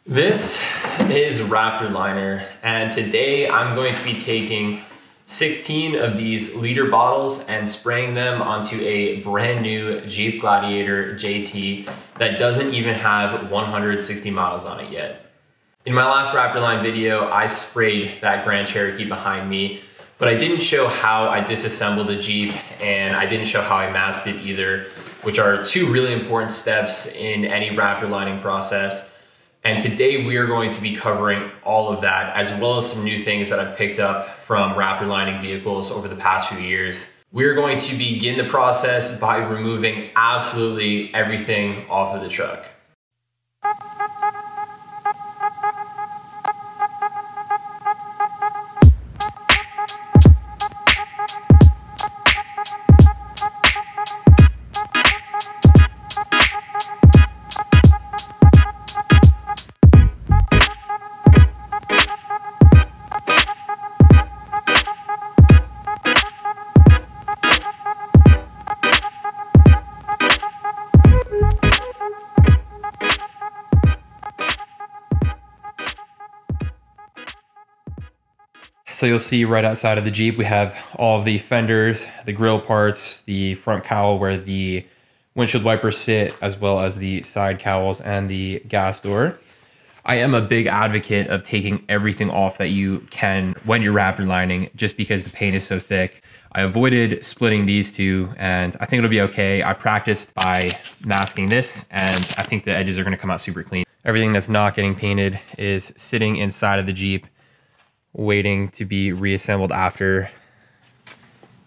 This is Raptor Liner, and today I'm going to be taking 16 of these liter bottles and spraying them onto a brand new Jeep Gladiator JT that doesn't even have 160 miles on it yet. In my last Raptor Line video, I sprayed that Grand Cherokee behind me, but I didn't show how I disassembled the Jeep, and I didn't show how I masked it either, which are two really important steps in any Raptor lining process. And today we are going to be covering all of that, as well as some new things that I've picked up from Raptor lining vehicles over the past few years. We're going to begin the process by removing absolutely everything off of the truck. So you'll see right outside of the Jeep, we have all of the fenders, the grille parts, the front cowl where the windshield wipers sit, as well as the side cowls and the gas door. I am a big advocate of taking everything off that you can when you're Raptor lining, just because the paint is so thick. I avoided splitting these two, and I think it'll be okay. I practiced by masking this, and I think the edges are gonna come out super clean. Everything that's not getting painted is sitting inside of the Jeep, waiting to be reassembled after.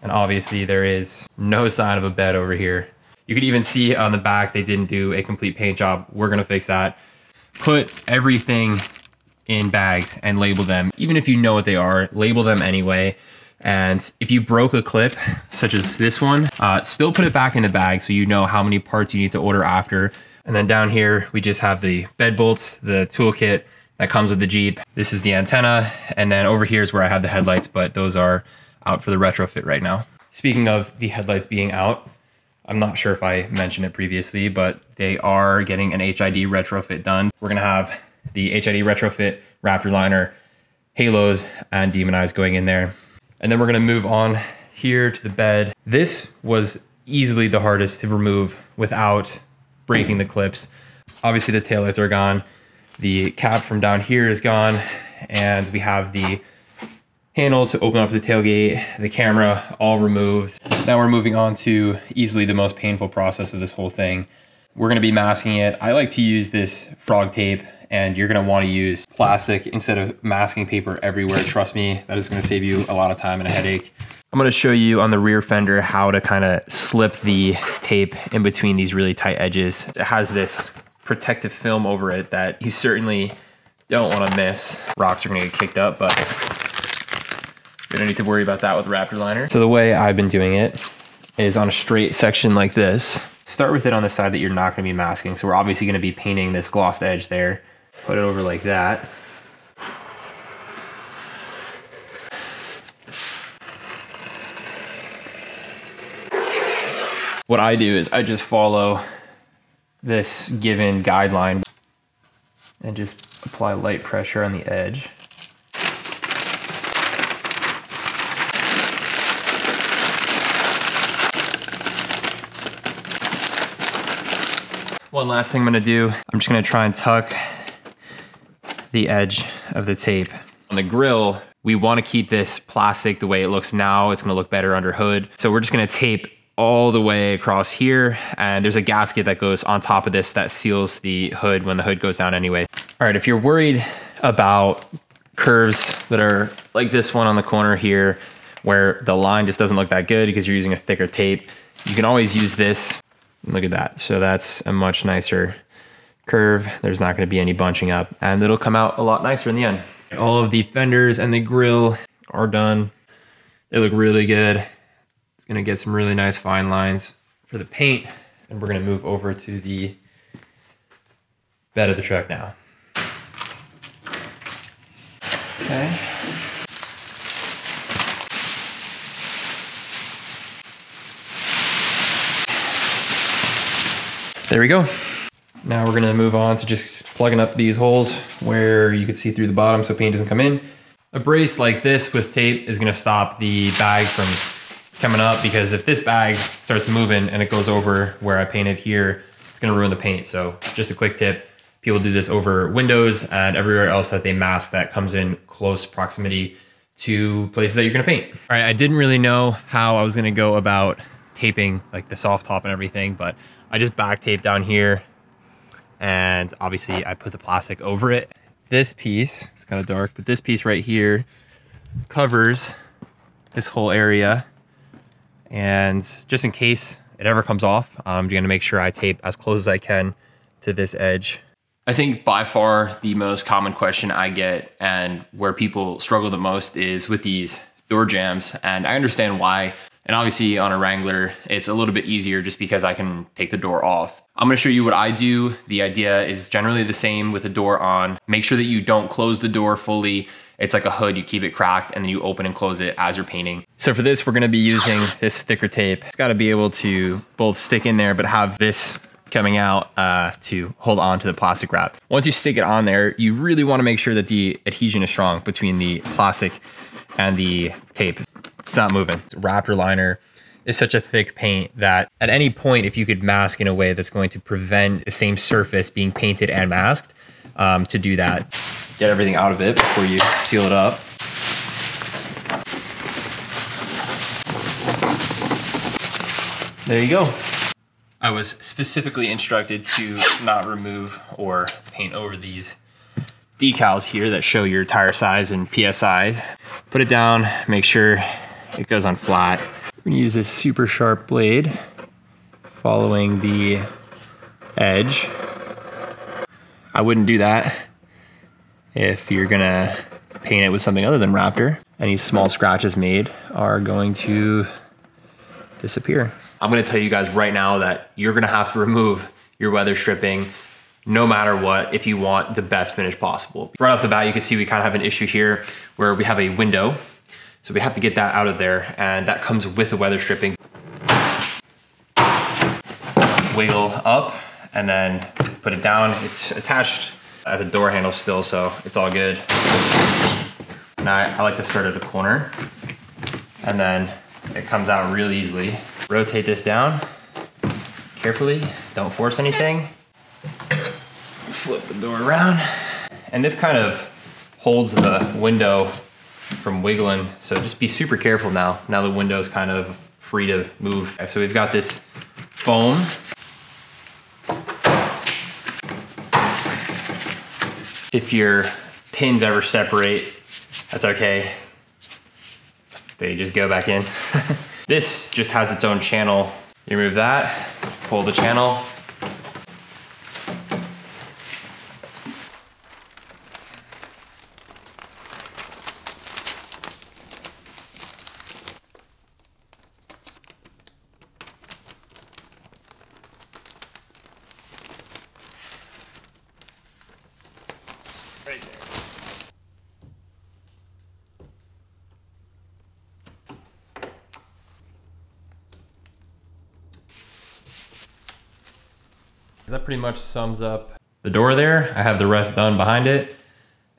And obviously there is no sign of a bed over here. You could even see on the back they didn't do a complete paint job. We're gonna fix that. Put everything in bags and label them. Even if you know what they are, label them anyway. And if you broke a clip, such as this one, still put it back in the bag so you know how many parts you need to order after. And then down here, we just have the bed bolts, the toolkit that comes with the Jeep. This is the antenna, and then over here is where I have the headlights, but those are out for the retrofit right now. Speaking of the headlights being out, I'm not sure if I mentioned it previously, but they are getting an HID retrofit done. We're gonna have the HID retrofit Raptor Liner, halos, and demon eyes going in there. And then we're gonna move on here to the bed. This was easily the hardest to remove without breaking the clips. Obviously the taillights are gone. The cap from down here is gone, and we have the handle to open up the tailgate, the camera, all removed. Now we're moving on to easily the most painful process of this whole thing. We're gonna be masking it. I like to use this frog tape, and you're gonna wanna use plastic instead of masking paper everywhere. Trust me, that is gonna save you a lot of time and a headache. I'm gonna show you on the rear fender how to kind of slip the tape in between these really tight edges. It has this protective film over it that you certainly don't want to miss. Rocks are going to get kicked up, but you don't need to worry about that with Raptor Liner. So the way I've been doing it is on a straight section like this. Start with it on the side that you're not going to be masking. So we're obviously going to be painting this glossed edge there. Put it over like that. What I do is I just follow this given guideline and just apply light pressure on the edge. One last thing I'm gonna do, I'm just gonna try and tuck the edge of the tape. On the grill, we wanna keep this plastic the way it looks now. It's gonna look better under hood. So we're just gonna tape all the way across here, and there's a gasket that goes on top of this that seals the hood when the hood goes down anyway. All right, if you're worried about curves that are like this one on the corner here, where the line just doesn't look that good because you're using a thicker tape, you can always use this. Look at that. So that's a much nicer curve. There's not going to be any bunching up, and it'll come out a lot nicer in the end. All of the fenders and the grille are done. They look really good. It's gonna get some really nice fine lines for the paint, and we're gonna move over to the bed of the truck now. Okay. There we go. Now we're gonna move on to just plugging up these holes where you can see through the bottom so paint doesn't come in. A brace like this with tape is gonna stop the bag from coming up, because if this bag starts moving and it goes over where I painted here, it's gonna ruin the paint. So just a quick tip, people do this over windows and everywhere else that they mask that comes in close proximity to places that you're gonna paint. All right, I didn't really know how I was gonna go about taping like the soft top and everything, but I just back taped down here, and obviously I put the plastic over it. This piece, it's kind of dark, but this piece right here covers this whole area. And just in case it ever comes off, I'm gonna make sure I tape as close as I can to this edge. I think by far the most common question I get and where people struggle the most is with these door jambs. And I understand why. And obviously on a Wrangler, it's a little bit easier just because I can take the door off. I'm gonna show you what I do. The idea is generally the same with the door on. Make sure that you don't close the door fully. It's like a hood, you keep it cracked and then you open and close it as you're painting. So for this, we're gonna be using this thicker tape. It's gotta be able to both stick in there, but have this coming out to hold on to the plastic wrap. Once you stick it on there, you really wanna make sure that the adhesion is strong between the plastic and the tape. It's not moving. Raptor Liner is such a thick paint that at any point, if you could mask in a way that's going to prevent the same surface being painted and masked, to do that. Get everything out of it before you seal it up. There you go. I was specifically instructed to not remove or paint over these decals here that show your tire size and PSI. Put it down, make sure it goes on flat. We're gonna use this super sharp blade following the edge. I wouldn't do that if you're gonna paint it with something other than Raptor. Any small scratches made are going to disappear. I'm gonna tell you guys right now that you're gonna have to remove your weather stripping no matter what if you want the best finish possible. Right off the bat, you can see we kind of have an issue here where we have a window. So we have to get that out of there, and that comes with the weather stripping. Wiggle up and then put it down. It's attached at the door handle still, so it's all good. Now I like to start at the corner, and then it comes out real easily. Rotate this down carefully, don't force anything. Flip the door around, and this kind of holds the window from wiggling, so just be super careful now. Now the window's kind of free to move. So we've got this foam. If your pins ever separate, that's okay. They just go back in. This just has its own channel. You remove that, pull the channel. Right there. That pretty much sums up the door there. I have the rest done behind it,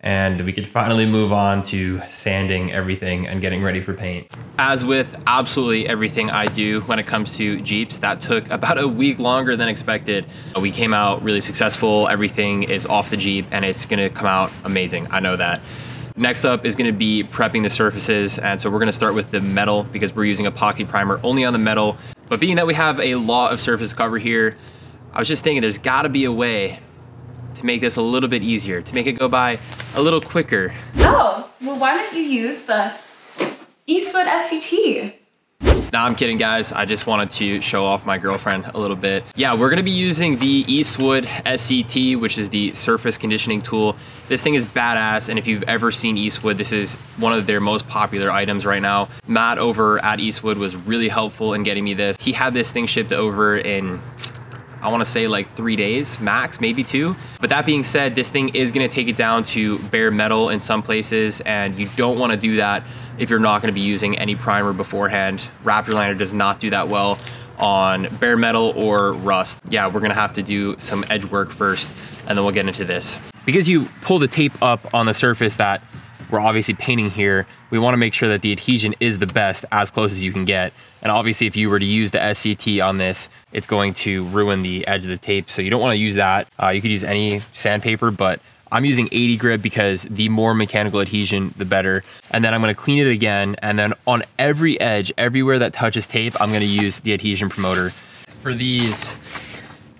and we could finally move on to sanding everything and getting ready for paint. As with absolutely everything I do when it comes to Jeeps, that took about a week longer than expected. We came out really successful. Everything is off the Jeep and it's gonna come out amazing. I know that. Next up is gonna be prepping the surfaces. And so we're gonna start with the metal because we're using epoxy primer only on the metal. But being that we have a lot of surface cover here, I was just thinking there's gotta be a way to make this a little bit easier, to make it go by a little quicker. Oh, well why don't you use the Eastwood SCT? Nah, I'm kidding guys. I just wanted to show off my girlfriend a little bit. Yeah, we're gonna be using the Eastwood SCT, which is the surface conditioning tool. This thing is badass, and if you've ever seen Eastwood, this is one of their most popular items right now. Matt over at Eastwood was really helpful in getting me this. He had this thing shipped over in, I wanna say like 3 days max, maybe 2. But that being said, this thing is gonna take it down to bare metal in some places, and you don't wanna do that if you're not gonna be using any primer beforehand. Raptor Liner does not do that well on bare metal or rust. Yeah, we're gonna have to do some edge work first, and then we'll get into this. Because you pull the tape up on the surface that we're obviously painting here, we wanna make sure that the adhesion is the best, as close as you can get. And obviously if you were to use the SCT on this, it's going to ruin the edge of the tape. So you don't wanna use that. You could use any sandpaper, but I'm using 80 grit because the more mechanical adhesion, the better. And then I'm gonna clean it again. And then on every edge, everywhere that touches tape, I'm gonna use the adhesion promoter. For these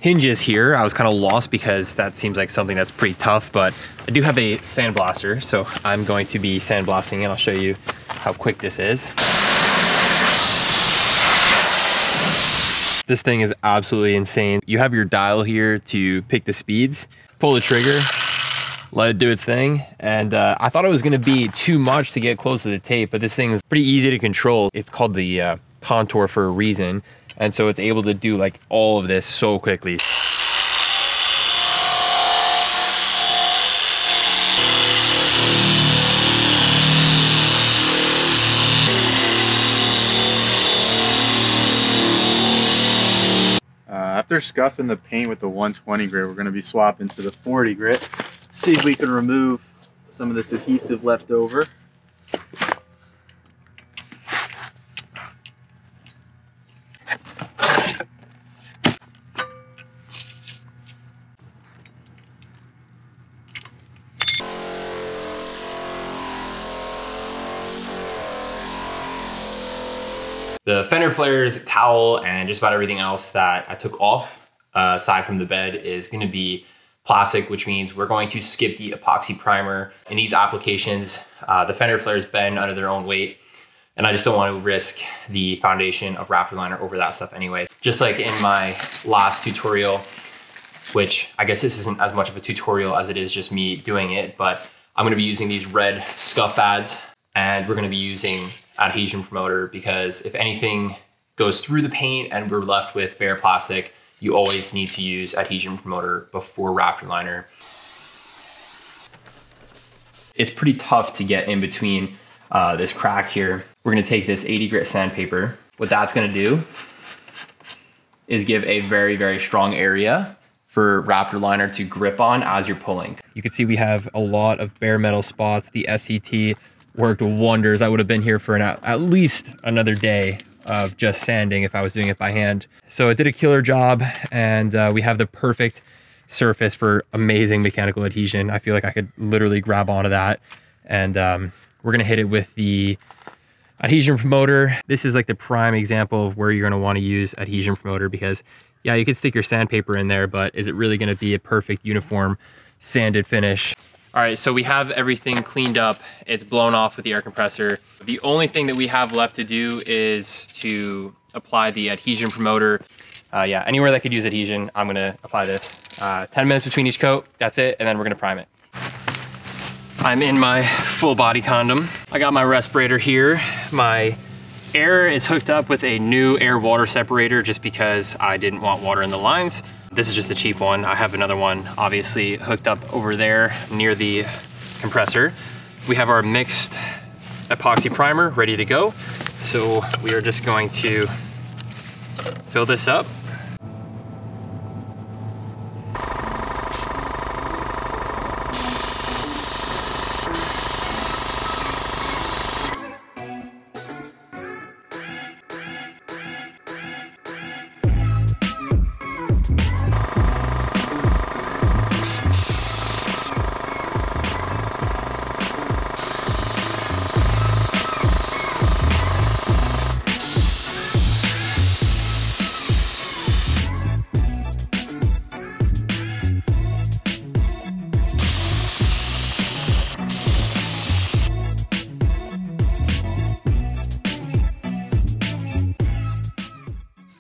hinges here, I was kind of lost because that seems like something that's pretty tough, but I do have a sandblaster, so I'm going to be sandblasting and I'll show you how quick this is. This thing is absolutely insane. You have your dial here to pick the speeds, pull the trigger, let it do its thing. And I thought it was gonna be too much to get close to the tape, but this thing is pretty easy to control. It's called the contour for a reason. And so it's able to do like all of this so quickly. After scuffing the paint with the 120 grit, we're going to be swapping to the 40 grit. See if we can remove some of this adhesive left over. The fender flares, cowl, and just about everything else that I took off, aside from the bed, is gonna be plastic, which means we're going to skip the epoxy primer. In these applications, the fender flares bend under their own weight, and I just don't want to risk the foundation of Raptor Liner over that stuff anyway. Just like in my last tutorial, which I guess this isn't as much of a tutorial as it is just me doing it, but I'm gonna be using these red scuff pads, and we're gonna be using adhesion promoter because if anything goes through the paint and we're left with bare plastic, you always need to use adhesion promoter before Raptor Liner. It's pretty tough to get in between this crack here. We're gonna take this 80 grit sandpaper. What that's gonna do is give a very, very strong area for Raptor Liner to grip on as you're pulling. You can see we have a lot of bare metal spots. The SCT worked wonders. I would have been here for at least another day of just sanding if I was doing it by hand. So it did a killer job, and we have the perfect surface for amazing mechanical adhesion. I feel like I could literally grab onto that, and we're gonna hit it with the adhesion promoter. This is like the prime example of where you're gonna wanna use adhesion promoter because yeah, you could stick your sandpaper in there, but is it really gonna be a perfect uniform sanded finish? All right, so we have everything cleaned up. It's blown off with the air compressor. The only thing that we have left to do is to apply the adhesion promoter. Yeah, anywhere that could use adhesion, I'm gonna apply this. 10 minutes between each coat, that's it, and then we're gonna prime it. I'm in my full body condom. I got my respirator here. My air is hooked up with a new air water separator just because I didn't want water in the lines. This is just a cheap one. I have another one obviously hooked up over there near the compressor. We have our mixed epoxy primer ready to go. So we are just going to fill this up.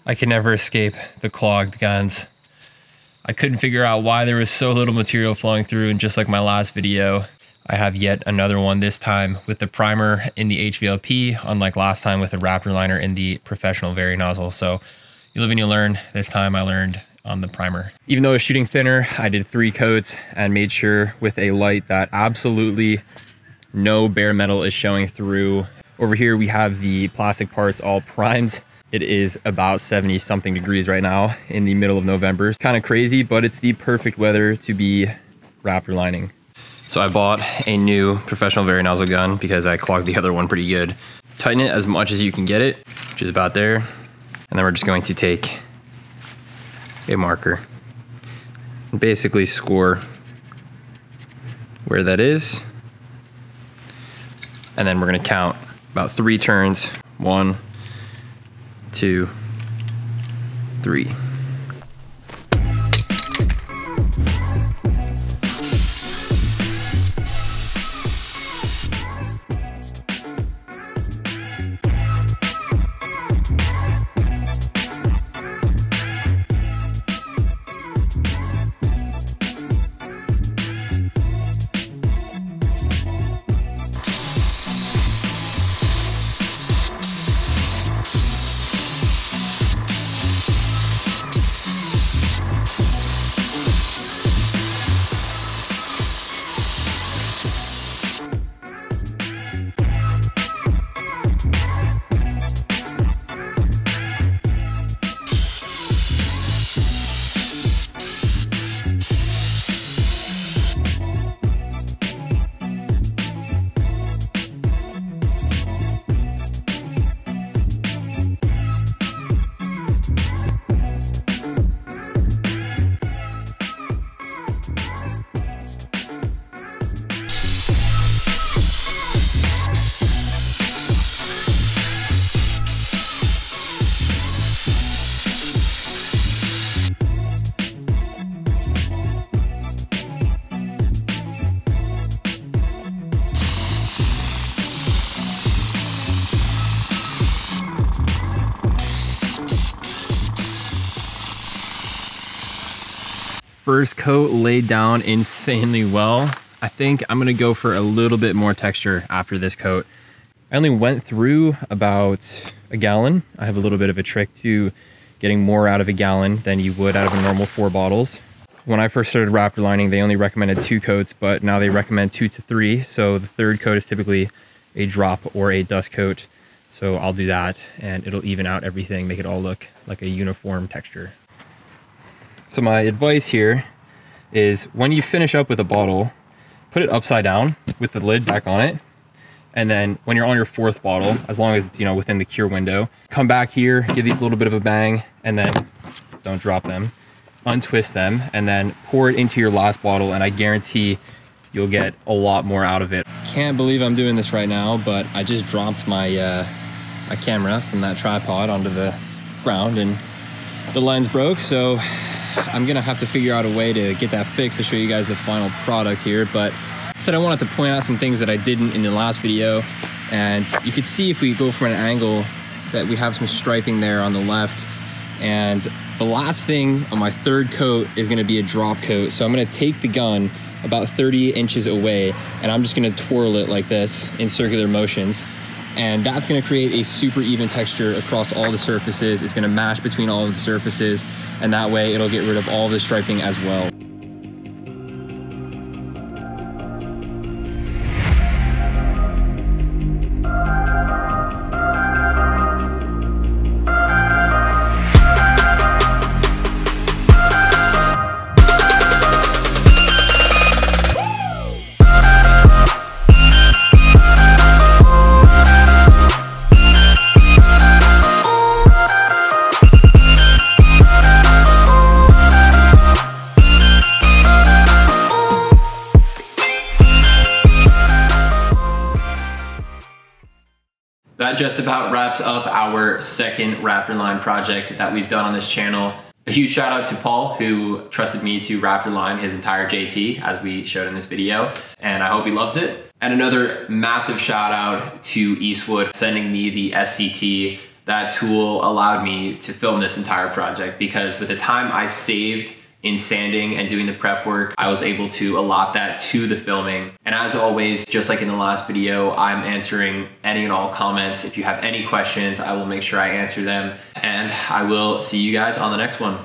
I can never escape the clogged guns. I couldn't figure out why there was so little material flowing through, and just like my last video, I have yet another one, this time with the primer in the HVLP, unlike last time with the Raptor Liner in the professional vari nozzle. So you live and you learn. This time I learned on the primer. Even though it was shooting thinner, I did 3 coats and made sure with a light that absolutely no bare metal is showing through. Over here we have the plastic parts all primed. It is about 70 something degrees right now in the middle of November. It's kind of crazy, but it's the perfect weather to be Raptor lining. So I bought a new professional vari nozzle gun because I clogged the other one pretty good. Tighten it as much as you can get it, which is about there. And then we're just going to take a marker and basically score where that is. And then we're gonna count about 3 turns. 1, 2, 3. First coat laid down insanely well. I think I'm gonna go for a little bit more texture after this coat. I only went through about a gallon. I have a little bit of a trick to getting more out of a gallon than you would out of a normal 4 bottles. When I first started Raptor lining, they only recommended 2 coats, but now they recommend 2 to 3. So the 3rd coat is typically a drop or a dust coat. So I'll do that and it'll even out everything, make it all look like a uniform texture. So my advice here is when you finish up with a bottle, put it upside down with the lid back on it. And then when you're on your 4th bottle, as long as it's, you know, within the cure window, come back here, give these a little bit of a bang, and then don't drop them, untwist them, and then pour it into your last bottle. And I guarantee you'll get a lot more out of it. Can't believe I'm doing this right now, but I just dropped my, my camera from that tripod onto the ground and the lens broke. So I'm gonna have to figure out a way to get that fixed to show you guys the final product here. But I said I wanted to point out some things that I didn't in the last video. And you could see if we go from an angle that we have some striping there on the left. And the last thing on my 3rd coat is gonna be a drop coat. So I'm gonna take the gun about 30 inches away and I'm just gonna twirl it like this in circular motions. And that's gonna create a super even texture across all the surfaces. It's gonna mash between all of the surfaces, and that way it'll get rid of all the striping as well. That just about wraps up our 2nd Raptor line project that we've done on this channel. A huge shout out to Paul, who trusted me to Raptor line his entire JT as we showed in this video, and I hope he loves it. And another massive shout out to Eastwood sending me the SCT. That tool allowed me to film this entire project because with the time I saved in sanding and doing the prep work, I was able to allot that to the filming. And as always, just like in the last video, I'm answering any and all comments. If you have any questions, I will make sure I answer them. And I will see you guys on the next one.